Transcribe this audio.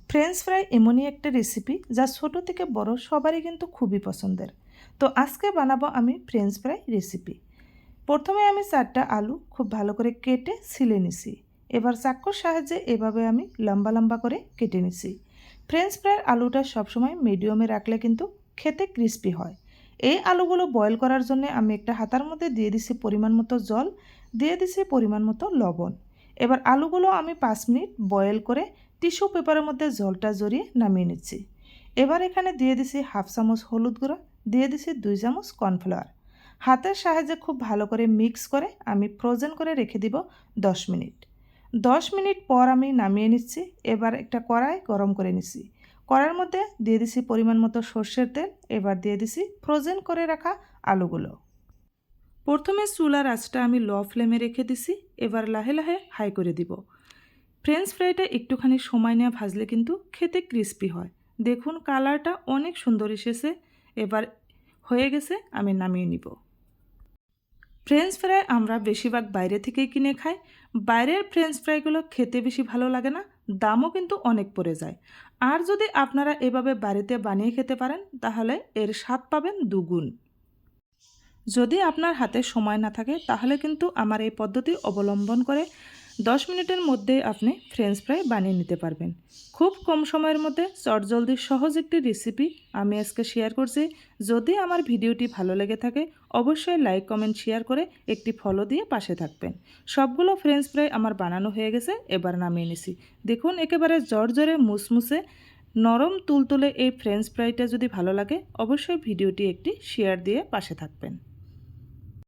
French fry এমনই একটা recipe যা ছোট থেকে বড় সবারই কিন্তু খুবই পছন্দের। তো আজকে বানাবো আমি ফ্রেঞ্চ ফ্রাই রেসিপি। প্রথমে আমি 4টা আলু খুব ভালো করে কেটে ছিলে নিছি। এবার চাকুর সাহায্যে এভাবে আমি লম্বা লম্বা করে কেটে নিছি। ফ্রেঞ্চ ফ্রাইয়ের আলুটা সবসময় মিডিয়ামে রাখলে কিন্তু খেতে ক্রিস্পি হয়। এই আলুগুলো বয়েল করার জন্য আমি একটা হাতার মধ্যে দিয়ে দিছি পরিমাণ মতো জল, দিয়ে দিছি পরিমাণ মতো লবণ। এবার আলুগুলো আমি 5 মিনিট বয়েল করে টিস্যু পেপারের মধ্যে জলটা জড়িয়ে নামিয়ে নিচ্ছি। এবার এখানে দিয়ে দিছি হাফ চামচ হলুদ গুঁড়া, দিয়ে দিছি 2 চামচ কর্নফ্লাওয়ার। হাতের সাহায্যে খুব ভালো করে মিক্স করে আমি ফ্রোজেন করে রেখে দিব 10 মিনিট। 10 মিনিট পর আমি নামিয়ে নিচ্ছি। এবার একটা কড়াই গরম করে নিচ্ছি। কড়াইয়ের মধ্যে দিয়ে দিছি পরিমাণ মতো সর্ষের তেল। এবার দিয়ে দিছি ফ্রোজেন করে রাখা আলুগুলো। প্রথমে চুলার আঁচটা আমি লো ফ্লেমে রেখে দিছি। এবার লাহে লাহে হাই করে দিব। ফ্রেঞ্চ ফ্রাইটা একটুখানি সময় নিয়ে ভাজলে কিন্তু খেতে ক্রিস্পি হয়। দেখুন কালারটা অনেক সুন্দর এসেছে। এবার হয়ে গেছে, আমি নামিয়ে নিব। ফ্রেঞ্চ ফ্রাই আমরা বেশিরভাগ বাইরে থেকেই কিনে খাই। বাইরের ফ্রেঞ্চ ফ্রাইগুলো খেতে বেশি ভালো লাগে না, দামও কিন্তু অনেক পড়ে যায়। আর যদি আপনারা এভাবে বাড়িতে বানিয়ে খেতে পারেন তাহলে এর স্বাদ পাবেন দুগুণ। যদি আপনার হাতে সময় না থাকে তাহলে কিন্তু আমার এই পদ্ধতি অবলম্বন করে 10 মিনিটের মধ্যে আপনি ফ্রেঞ্চ ফ্রাই বানিয়ে নিতে পারবেন। খুব কম সময়ের মধ্যে চটজলদি সহজ একটি রেসিপি আমি আজকে শেয়ার করছি। যদি আমার ভিডিওটি ভালো লেগে থাকে অবশ্যই লাইক কমেন্ট শেয়ার করে একটি ফলো দিয়ে পাশে থাকবেন। সবগুলো ফ্রেঞ্চ ফ্রাই আমার বানানো হয়ে গেছে, এবার নামিয়ে নিছি। দেখুন একেবারে জর্জরে মুসমুসে নরম তুলতুলে এই ফ্রেঞ্চ ফ্রাইটা যদি ভালো লাগে অবশ্যই ভিডিওটি একটি শেয়ার দিয়ে পাশে থাকবেন।